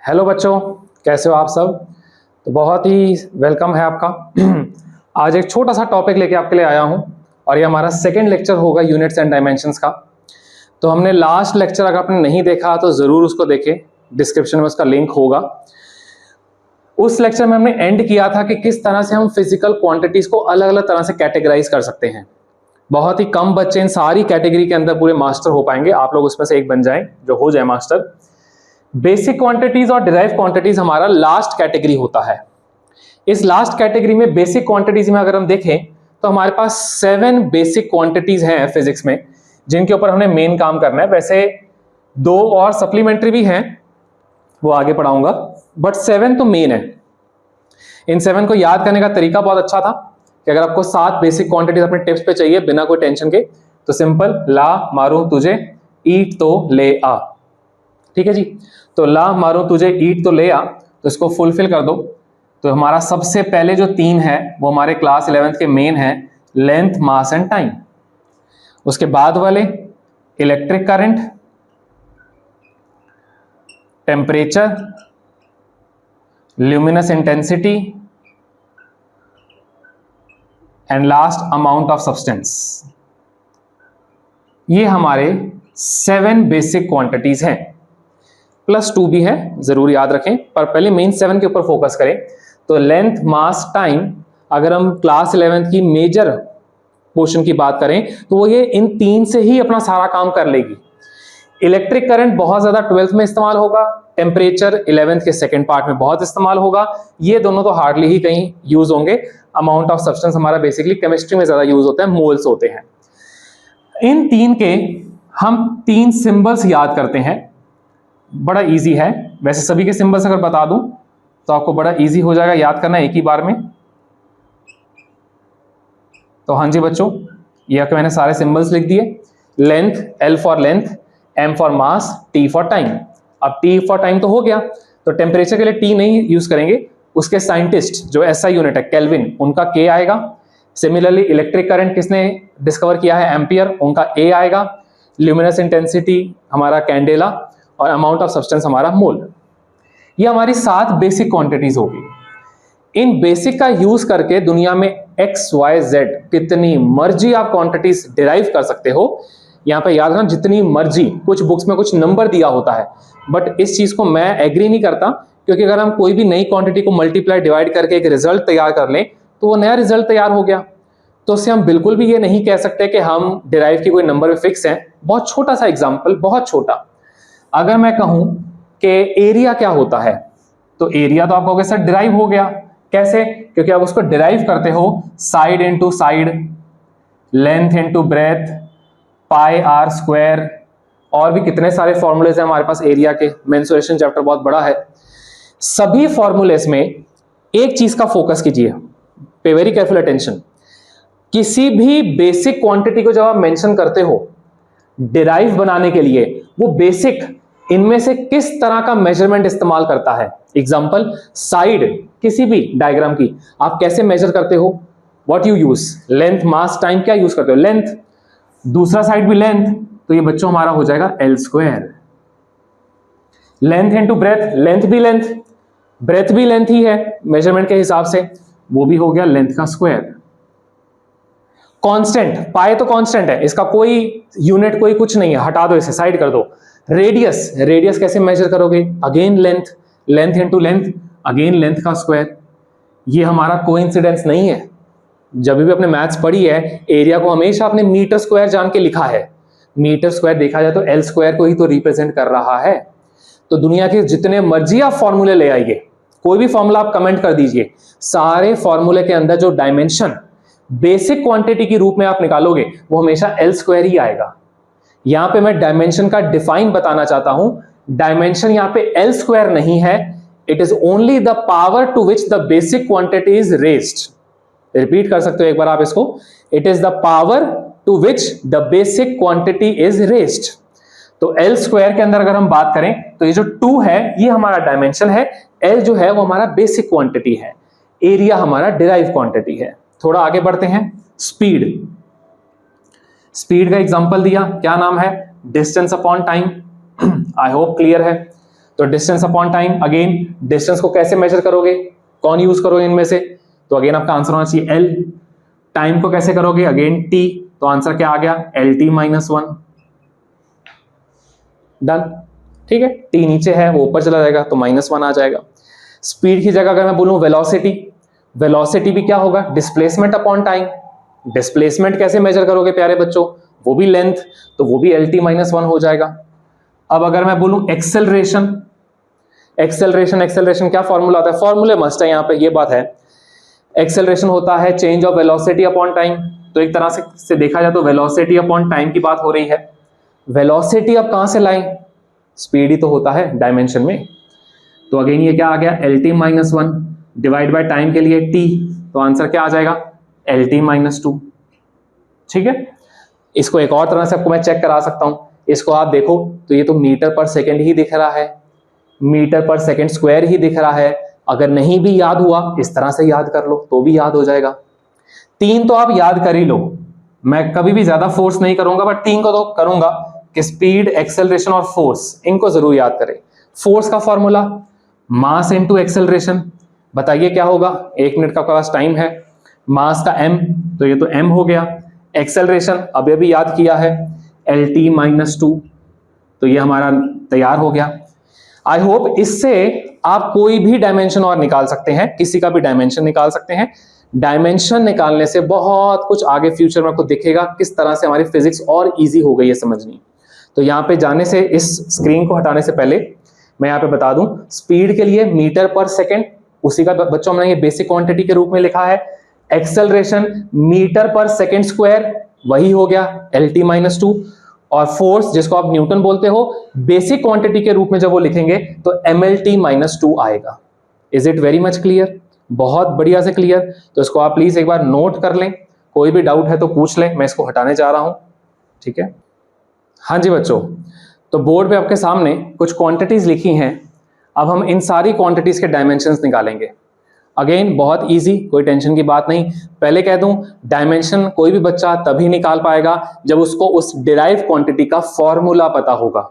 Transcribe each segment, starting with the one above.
Hello बच्चों, कैसे हो आप सब। तो बहुत ही वेलकम है आपका। आज एक छोटा सा टॉपिक लेके आपके लिए आया हूं और ये हमारा सेकंड लेक्चर होगा यूनिट्स एंड डायमेंशंस का। तो हमने लास्ट लेक्चर अगर आपने नहीं देखा तो ज़रूर उसको देखें, डिस्क्रिप्शन में उसका लिंक होगा। उस लेक्चर में हमने एंड किया था कि किस तरह से हम फिजिकल क्वांटिटीज़ को अलग अलग तरह से कैटेगराइज कर सकते हैं। बहुत ही कम बच्चे इन सारी कैटेगरी के अंदर पूरे मास्टर हो पाएंगे, आप लोग उसमें से एक बन जाएं जो हो जाए मास्टर। बेसिक क्वांटिटीज और डिराइव क्वांटिटीज हमारा लास्ट कैटेगरी होता है। इस लास्ट कैटेगरी में बेसिक क्वांटिटीज में अगर हम देखें तो हमारे पास 7 बेसिक क्वांटिटीज हैं फिजिक्स में, जिनके ऊपर हमने मेन काम करना है। वैसे 2 और सप्लीमेंट्री भी हैं, वो आगे पढ़ाऊंगा, बट 7 तो मेन है। इन 7 को याद करने का तरीका बहुत अच्छा था कि अगर आपको 7 बेसिक क्वांटिटीज अपने टिप्स पे चाहिए बिना कोई टेंशन के, तो सिंपल ला मारूं तुझे ईट तो ले आ। ठीक है जी। तो ला मारूं तुझे ईट तो ले आ, तो इसको फुलफिल कर दो। तो हमारा सबसे पहले जो 3 है वो हमारे क्लास 11th के मेन है, लेंथ, मास एंड टाइम। उसके बाद वाले electric current, temperature, luminous intensity and last amount of substance. ये हमारे 7 बेसिक क्वांटिटीज हैं। +2 भी है, जरूर याद रखें, पर पहले मेन 7 के ऊपर फोकस करें। तो लेंथ, मास, टाइम, अगर हम क्लास 11th की मेजर पोर्शन की बात करें तो वो ये इन 3 से ही अपना सारा काम कर लेगी। इलेक्ट्रिक करंट बहुत ज्यादा 12th में इस्तेमाल होगा, टेम्परेचर 11th के सेकंड पार्ट में बहुत इस्तेमाल होगा, ये दोनों तो हार्डली ही कहीं यूज होंगे। अमाउंट ऑफ सब्सटेंस हमारा बेसिकली केमिस्ट्री में ज्यादा यूज होता है, मोल्स होते हैं। इन 3 के हम 3 सिंबल्स याद करते हैं, बड़ा इजी है। वैसे सभी के सिंबल्स अगर बता दूं तो आपको बड़ा इजी हो जाएगा याद करना एक ही बार में। तो हाँ जी बच्चों, ये मैंने सारे सिंबल्स लिख दिए। Length, L for length, M for mass, T for time. अब T फॉर टाइम तो हो गया, तो टेम्परेचर के लिए T नहीं यूज करेंगे, उसके साइंटिस्ट जो SI यूनिट है केल्विन, उनका K आएगा। सिमिलरली इलेक्ट्रिक करंट किसने डिस्कवर किया है, एम्पियर, उनका A आएगा। ल्यूमिनस इंटेंसिटी हमारा कैंडेला और अमाउंट ऑफ सब्सटेंस हमारा मोल। ये हमारी 7 बेसिक क्वांटिटीज होगी। इन बेसिक का यूज करके दुनिया में X, Y, Z कितनी मर्जी आप क्वांटिटीज डिराइव कर सकते हो। यहां पे याद रखना, जितनी मर्जी, कुछ बुक्स में कुछ नंबर दिया होता है, बट इस चीज को मैं एग्री नहीं करता, क्योंकि अगर हम कोई भी नई क्वांटिटी को मल्टीप्लाई डिवाइड करके एक रिजल्ट तैयार कर लें तो वो नया रिजल्ट तैयार हो गया। तो उससे हम बिल्कुल भी ये नहीं कह सकते कि हम डिराइव की कोई नंबर में फिक्स है। बहुत छोटा सा एग्जाम्पल, बहुत छोटा, अगर मैं कहूं कि एरिया क्या होता है, तो एरिया तो आप कहोगे सर डिराइव हो गया। कैसे? क्योंकि आप उसको डिराइव करते हो side into side, length into breadth, pi r square, और भी कितने सारे फॉर्मूलेज हैं हमारे पास एरिया के। मेंसुरेशन चैप्टर बहुत बड़ा है। सभी फॉर्मूलेज में एक चीज का फोकस कीजिए, पे वेरी केयरफुल अटेंशन। किसी भी बेसिक क्वांटिटी को जब आप मेंशन करते हो डिराइव बनाने के लिए, वो बेसिक इनमें से किस तरह का मेजरमेंट इस्तेमाल करता है। एग्जांपल, साइड किसी भी डायग्राम की आप कैसे मेजर करते हो, what you use, length, mass, time, क्या यूज करते हो, लेंथ। दूसरा साइड भी लेंथ, तो ये बच्चों हमारा हो जाएगा L square. Length into breath, length भी लेंथ, ब्रेथ भी लेंथ ही है मेजरमेंट के हिसाब से, वो भी हो गया लेंथ का स्क्वायर। कांस्टेंट, पाई तो कांस्टेंट है, इसका कोई यूनिट कोई कुछ नहीं है, हटा दो इसे, साइड कर दो। रेडियस, रेडियस कैसे मेजर करोगे, again length, length into length, again length का स्क्वायर। ये हमारा कोइंसिडेंस नहीं है। जब भी अपने मैथ्स पढ़ी है, एरिया को हमेशा अपने मीटर स्क्वायर जान के लिखा है। मीटर स्क्वायर देखा जाए तो L स्क्वायर को ही तो रिप्रेजेंट कर रहा है। तो दुनिया के जितने मर्जी आप फॉर्मूले ले आइए, कोई भी फॉर्मूला आप कमेंट कर दीजिए, सारे फॉर्मूले के अंदर जो डायमेंशन बेसिक क्वांटिटी के रूप में आप निकालोगे वो हमेशा L स्क्वायर ही आएगा। यहां पे मैं डायमेंशन का डिफाइन बताना चाहता हूं। डायमेंशन यहां पे L स्क्वायर नहीं है, it is only the power to which the basic quantity is raised. Repeat कर सकते हो एक बार आप इसको, it is the power to which the basic quantity is raised. तो L स्क्वायर के अंदर अगर हम बात करें तो ये जो 2 है ये हमारा डायमेंशन है, L जो है वो हमारा बेसिक क्वांटिटी है, एरिया हमारा डिराइव क्वांटिटी है। थोड़ा आगे बढ़ते हैं, स्पीड। स्पीड का एग्जांपल दिया, क्या नाम है, distance upon time. I hope clear है। तो तो distance upon time, again distance को कैसे मेजर करोगे, कौन यूज करोगे इनमें से, तो अगेन आपका आंसर होना चाहिए एल। टाइम को कैसे करोगे, अगेन टी, तो आंसर क्या आ गया, एल टी माइनस 1। डन, ठीक है, टी नीचे है वो ऊपर चला जाएगा तो -1 आ जाएगा। स्पीड की जगह अगर मैं बोलूं वेलोसिटी, वेलोसिटी भी क्या होगा, डिस्प्लेसमेंट अपॉन टाइम। डिस्प्लेसमेंट कैसे मेजर करोगे प्यारे बच्चों, वो भी लेंथ, तो वो भी LT माइनस 1 हो जाएगा। अब अगर मैं बोलूं एक्सेलरेशन, एक्सेलरेशन क्या फॉर्मूला होता है, फॉर्मूले मस्ट है यहाँ पे, ये बात है। एक्सेलरेशन होता है change of velocity upon time, तो एक तरह से देखा जाए तो वेलोसिटी अपॉन टाइम की बात हो रही है। वेलोसिटी अब कहां से लाएं, स्पीड ही तो होता है डायमेंशन में, तो अगेन ये क्या आ गया, LT minus 1 divide by time के लिए T, तो आंसर क्या आ जाएगा, LT माइनस 2। ठीक है, इसको एक और तरह से आपको मैं चेक करा सकता हूं, इसको आप देखो तो ये तो मीटर पर सेकेंड ही दिख रहा है, मीटर पर सेकेंड स्क्वायर ही दिख रहा है। अगर नहीं भी याद हुआ इस तरह से याद कर लो तो भी याद हो जाएगा। 3 तो आप याद कर ही लो, मैं कभी भी ज्यादा फोर्स नहीं करूंगा, बट 3 को तो करूंगा कि स्पीड, एक्सेलरेशन और फोर्स, इनको जरूर याद करें। फोर्स का फॉर्मूला मास इनटू एक्सेलरेशन, बताइए क्या होगा, 1 मिनट का पास टाइम है, मास का m, तो ये तो m हो गया, एक्सेलरेशन अभी अभी याद किया है LT माइनस 2, तो ये हमारा तैयार हो गया। आई होप इससे आप कोई भी डायमेंशन और निकाल सकते हैं, किसी का भी डायमेंशन निकाल सकते हैं। डायमेंशन निकालने से बहुत कुछ आगे फ्यूचर में आपको दिखेगा, किस तरह से हमारी फिजिक्स और इजी हो गई है समझनी। तो यहाँ पे जाने से, इस स्क्रीन को हटाने से पहले मैं यहाँ पे बता दूं, स्पीड के लिए मीटर पर सेकेंड, उसी का बच्चों हमने ये बेसिक क्वांटिटी के रूप में लिखा है। एक्सेलरेशन मीटर पर सेकेंड स्क्वायर, वही हो गया LT माइनस 2, और फोर्स जिसको आप न्यूटन बोलते हो, बेसिक क्वांटिटी के रूप में जब वो लिखेंगे तो MLT माइनस 2 आएगा। Is it very much clear, बहुत बढ़िया से क्लियर। तो इसको आप प्लीज एक बार नोट कर लें, कोई भी डाउट है तो पूछ लें, मैं इसको हटाने जा रहा हूं। ठीक है, हाँ जी बच्चों, तो बोर्ड पे आपके सामने कुछ क्वांटिटीज लिखी हैं, अब हम इन सारी क्वांटिटीज के डायमेंशंस निकालेंगे। अगेन बहुत इजी, कोई टेंशन की बात नहीं। पहले कह दूं, डायमेंशन कोई भी बच्चा तभी निकाल पाएगा जब उसको उस डिराइव क्वांटिटी का फॉर्मूला पता होगा।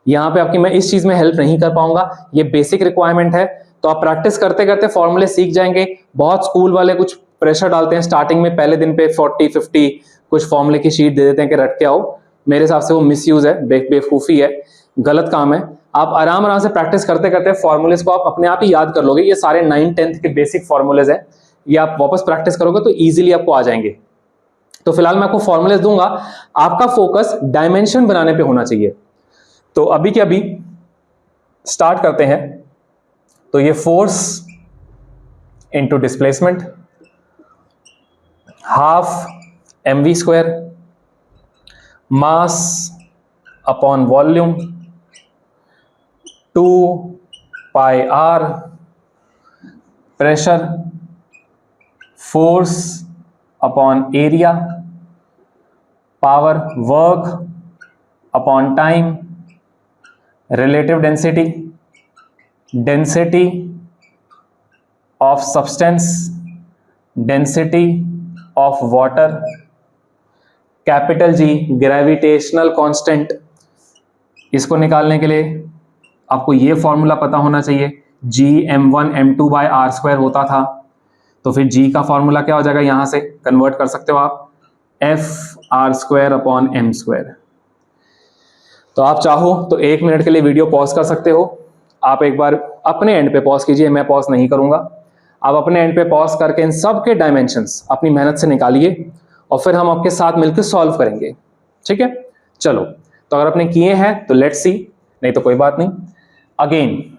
यहाँ पे आपकी मैं इस चीज में हेल्प नहीं कर पाऊंगा, ये बेसिक रिक्वायरमेंट है, तो आप प्रैक्टिस करते करते फॉर्मूले सीख जाएंगे। बहुत स्कूल वाले कुछ प्रेशर डालते हैं स्टार्टिंग में, पहले दिन पे 40-50 कुछ फॉर्मूले की शीट दे देते हैं कि रट के आओ। मेरे हिसाब से वो मिसयूज है, बेवकूफी है, गलत काम है। आप आराम आराम से प्रैक्टिस करते करते फॉर्मूलेज को आप अपने आप ही याद कर लोगे। ये सारे 9th-10th के बेसिक फॉर्मूलेज हैं, ये आप वापस प्रैक्टिस करोगे तो इजीली आपको आ जाएंगे। तो फिलहाल मैं आपको फॉर्मूलेज दूंगा, आपका फोकस डायमेंशन बनाने पे होना चाहिए। तो अभी के अभी स्टार्ट करते हैं। तो ये force into displacement, half mv², mass upon volume 2πr, pressure, force upon area, power work upon time, relative density, density of substance, density of water, capital G gravitational constant. इसको निकालने के लिए आपको ये फॉर्मूला पता होना चाहिए, Gm1m2/r² होता था, तो फिर G का फॉर्मूला क्या हो जाएगा, यहां से कन्वर्ट कर सकते हो आप, Fr²/m²। तो आप चाहो तो 1 मिनट के लिए वीडियो पॉज कर सकते हो, आप एक बार अपने एंड पे पॉज कीजिए, मैं पॉज नहीं करूंगा। आप अपने एंड पे पॉज करके इन सब के डायमेंशंस अपनी मेहनत से निकालिए और फिर हम आपके साथ मिलकर सॉल्व करेंगे। ठीक है, चलो, तो अगर आपने किए हैं तो लेट्स सी, नहीं तो कोई बात नहीं। अगेन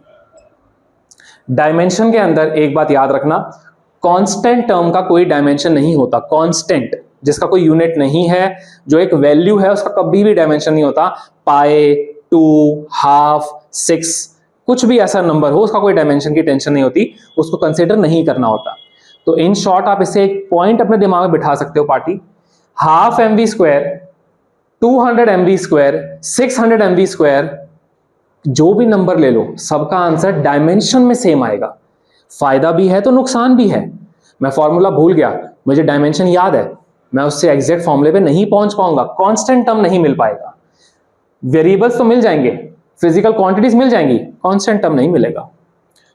डायमेंशन के अंदर एक बात याद रखना, कांस्टेंट टर्म का कोई डायमेंशन नहीं होता। कांस्टेंट जिसका कोई यूनिट नहीं है, जो एक वैल्यू है, उसका कभी भी डायमेंशन नहीं होता। पाई, 2, हाफ, 6, कुछ भी ऐसा नंबर हो, उसका कोई डायमेंशन की टेंशन नहीं होती, उसको कंसिडर नहीं करना होता। तो इन शॉर्ट आप इसे एक पॉइंट अपने दिमाग में बिठा सकते हो party, half mv², 200 mv², 600 mv², जो भी नंबर ले लो, सबका आंसर डायमेंशन में सेम आएगा। फायदा भी है तो नुकसान भी है। मैं फॉर्मूला भूल गया, मुझे डायमेंशन याद है, मैं उससे एग्जैक्ट फॉर्मूले पे नहीं पहुंच पाऊंगा, कांस्टेंट टर्म नहीं मिल पाएगा। वेरिएबल्स तो मिल जाएंगे, फिजिकल क्वांटिटीज मिल जाएंगी, कांस्टेंट टर्म नहीं मिलेगा।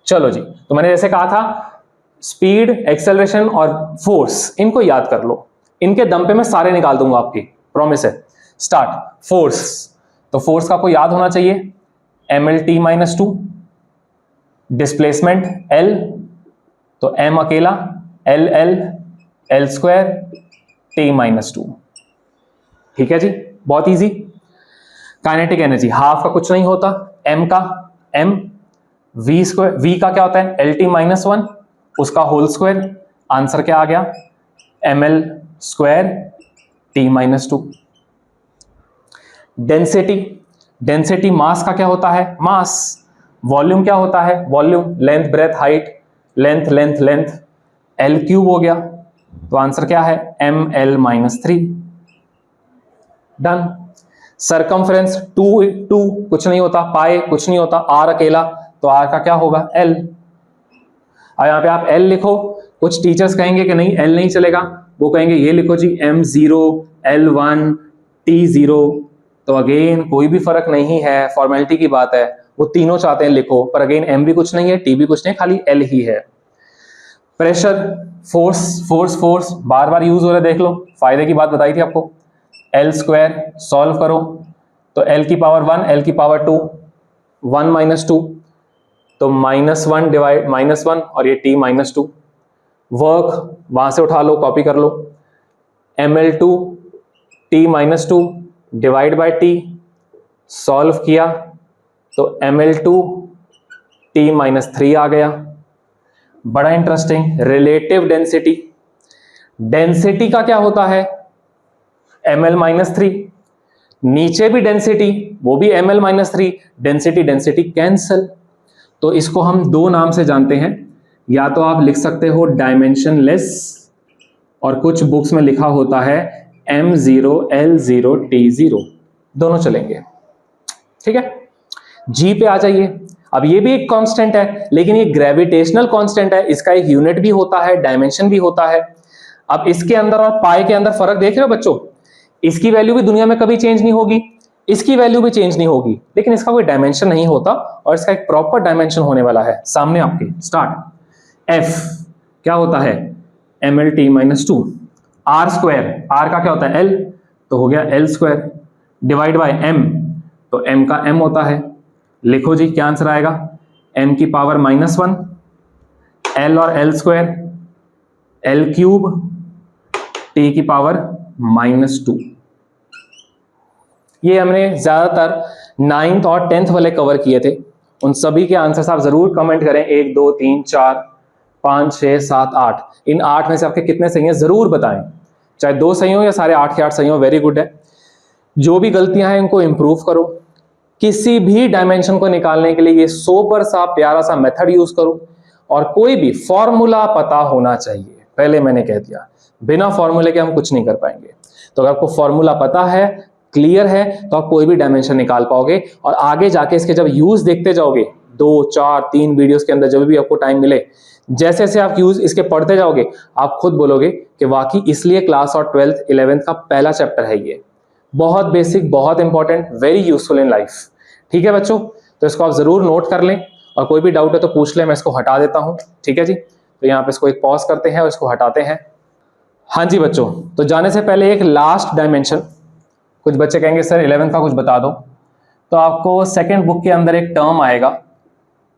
चलो जी, तो मैंने जैसे कहा था स्पीड, एक्सेलरेशन और फोर्स, इनको याद कर लो, इनके दम पे मैं सारे निकाल दूंगा आपकी, प्रॉमिस है। स्टार्ट। फोर्स, तो फोर्स का आपको याद होना चाहिए mlt-2, डिस्प्लेसमेंट l, तो m अकेला l स्क्वायर t-2। ठीक है जी, बहुत इजी। काइनेटिक एनर्जी हाफ का कुछ नहीं होता, m का m, v स्क्वायर, v का क्या होता है lt-1, उसका होल स्क्वायर, आंसर क्या आ गया ml square t-2। Density, density mass का क्या होता है मास, वॉल्यूम क्या होता है volume, length breadth height, length length length, L cube हो गया, तो आंसर क्या है ml-3। डन। सरकमफ्रेंस 2 कुछ नहीं होता, पाई कुछ नहीं होता, R अकेला, तो R का क्या होगा L। अब यहां पे आप L लिखो, कुछ टीचर्स कहेंगे कि नहीं L नहीं चलेगा, वो कहेंगे ये लिखो जी m0 L1 T0, तो अगेन कोई भी फर्क नहीं है, फॉर्मेलिटी की बात है, वो तीनों चाहते हैं लिखो, पर अगेन m भी कुछ नहीं है, t भी कुछ नहीं, खाली L ही है। प्रेशर, फोर्स फोर्स फोर्स बार बार यूज हो रहा है, देख लो, फायदे की बात बताई थी आपको। L स्क्वायर सॉल्व करो, तो L की पावर 1 L की पावर 2, 1 - 2, तो -1 डिवाइड -1 और ये t-2। वर्क वहां से उठा लो, कॉपी कर लो, ml2 t-2 divide by t, solve किया तो ml2 t-3 आ गया। बड़ा इंटरेस्टिंग, रिलेटिव डेंसिटी, डेंसिटी का क्या होता है ml-3, नीचे भी डेंसिटी वो भी ml-3, डेंसिटी डेंसिटी कैंसल, तो इसको हम दो नाम से जानते हैं, या तो आप लिख सकते हो डायमेंशनलेस, और कुछ बुक्स में लिखा होता है m0 L0 T0, दोनों चलेंगे। ठीक है, जी पे आ जाइए। अब ये भी एक कांस्टेंट है, लेकिन ये ग्रेविटेशनल कांस्टेंट है, इसका एक यूनिट भी होता है, डायमेंशन भी होता है। अब इसके अंदर और पाई के अंदर फर्क देख रहे हो बच्चों, इसकी वैल्यू भी दुनिया में कभी चेंज नहीं होगी, इसकी वैल्यू भी चेंज नहीं होगी, लेकिन इसका कोई डायमेंशन नहीं होता, और इसका एक प्रॉपर डायमेंशन होने वाला है सामने आपके। स्टार्ट। एफ क्या होता है mlt-2, आर स्क्वायर, आर का क्या होता है L, तो हो गया L square, divide by M, तो M का M होता है, लिखो जी क्या आंसर आएगा, M की पावर -1, L और L square, L cube, T की पावर -2। ये हमने ज्यादातर 9th और 10th वाले कवर किए थे, उन सभी के आंसर्स आप जरूर कमेंट करें, 1 2 3 4 5 6 7 8, इन 8 में से आपके कितने सही हैं जरूर बताएं, चाहे 2 सही हो या सारे 8 के 8 सही हो, वेरी गुड है। जो भी गलतियां हैं इनको इंप्रूव करो, किसी भी डायमेंशन को निकालने के लिए ये सोबर सा प्यारा सा मेथड यूज करो, और कोई भी फॉर्मूला पता होना चाहिए, पहले मैंने कह दिया बिना फॉर्मूले के हम कुछ नहीं कर पाएंगे, तो अगर आपको फॉर्मूला पता है, क्लियर है, तो आप कोई भी डायमेंशन निकाल पाओगे, और आगे जाके इसके जब यूज देखते जाओगे 2 4 3 वीडियोस के अंदर, जब भी आपको टाइम मिले, जैसे जैसे आप यूज इसके पढ़ते जाओगे, आप खुद बोलोगे कि वाकई इसलिए क्लास और 12th 11th का पहला चैप्टर है ये, बहुत बेसिक, बहुत important, very useful in life. ठीक है बच्चों, तो इसको आप जरूर नोट कर लें, और कोई भी डाउट है तो पूछ लें, मैं इसको हटा देता हूं। ठीक है जी, तो यहाँ पे इसको एक पॉज करते हैं और इसको हटाते हैं। हाँ जी बच्चों, तो जाने से पहले एक लास्ट डायमेंशन, कुछ बच्चे कहेंगे सर 11th का कुछ बता दो, तो आपको सेकेंड बुक के अंदर एक टर्म आएगा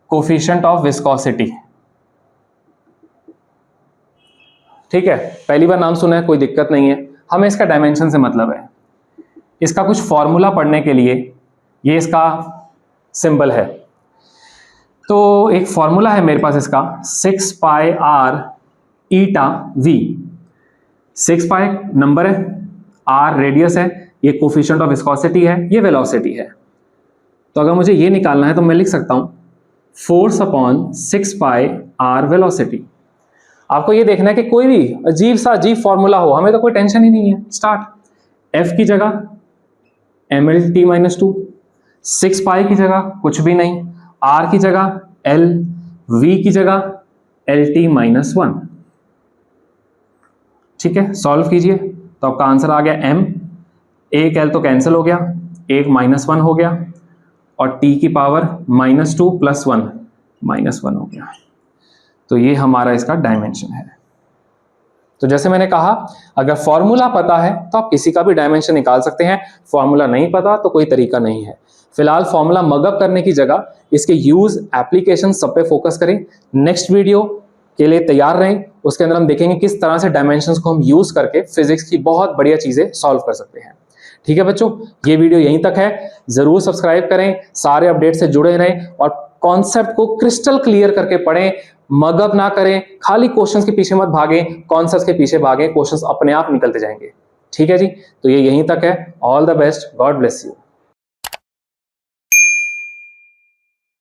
कोफिशिएंट ऑफ विस्कोसिटी। ठीक है, पहली बार नाम सुना है, कोई दिक्कत नहीं है, हमें इसका डायमेंशन से मतलब है। इसका कुछ फॉर्मूला पढ़ने के लिए ये इसका सिंबल है, तो एक फॉर्मूला है मेरे पास इसका 6 पाई r ईटा v, 6 पाई नंबर है, r रेडियस है, ये कोफिशिएंट ऑफ विस्कोसिटी है, ये वेलोसिटी है। तो अगर मुझे ये निकालना है तो मैं लिख सकता हूं फोर्स अपॉन 6 पाई r वेलोसिटी। आपको ये देखना है कि कोई भी अजीब सा अजीब फॉर्मूला हो, हमें तो कोई टेंशन ही नहीं है। स्टार्ट। f की जगह mlt-2, 6 पाई की जगह कुछ भी नहीं, r की जगह l, v की जगह lt-1। ठीक है, सॉल्व कीजिए तो आपका आंसर आ गया m, एक l तो कैंसिल हो गया, एक -1 हो गया, और t की पावर -2 + 1 -1 हो गया। तो ये हमारा इसका डायमेंशन है। तो जैसे मैंने कहा, अगर फॉर्मूला पता है तो आप किसी का भी डायमेंशन निकाल सकते हैं, फॉर्मूला नहीं पता तो कोई तरीका नहीं है। फिलहाल फॉर्मूला मगअप करने की जगह इसके यूज, एप्लीकेशन सब पे फोकस करें। नेक्स्ट वीडियो के लिए तैयार रहें, उसके अंदर हम देखेंगे किस तरह से डायमेंशंस को हम यूज करके फिजिक्स की बहुत बढ़िया चीजें सॉल्व कर सकते हैं। ठीक है बच्चों, ये वीडियो यहीं तक है। जरूर सब्सक्राइब करें, सारे अपडेट से जुड़े रहें और कॉन्सेप्ट को क्रिस्टल क्लियर करके पढ़ें। मगअप ना करें, खाली क्वेश्चंस के पीछे मत भागें, कॉन्सेप्ट्स के पीछे भागें, क्वेश्चंस अपने आप निकलते जाएंगे। ठीक है जी, तो ये यहीं तक है। All the best, God bless you.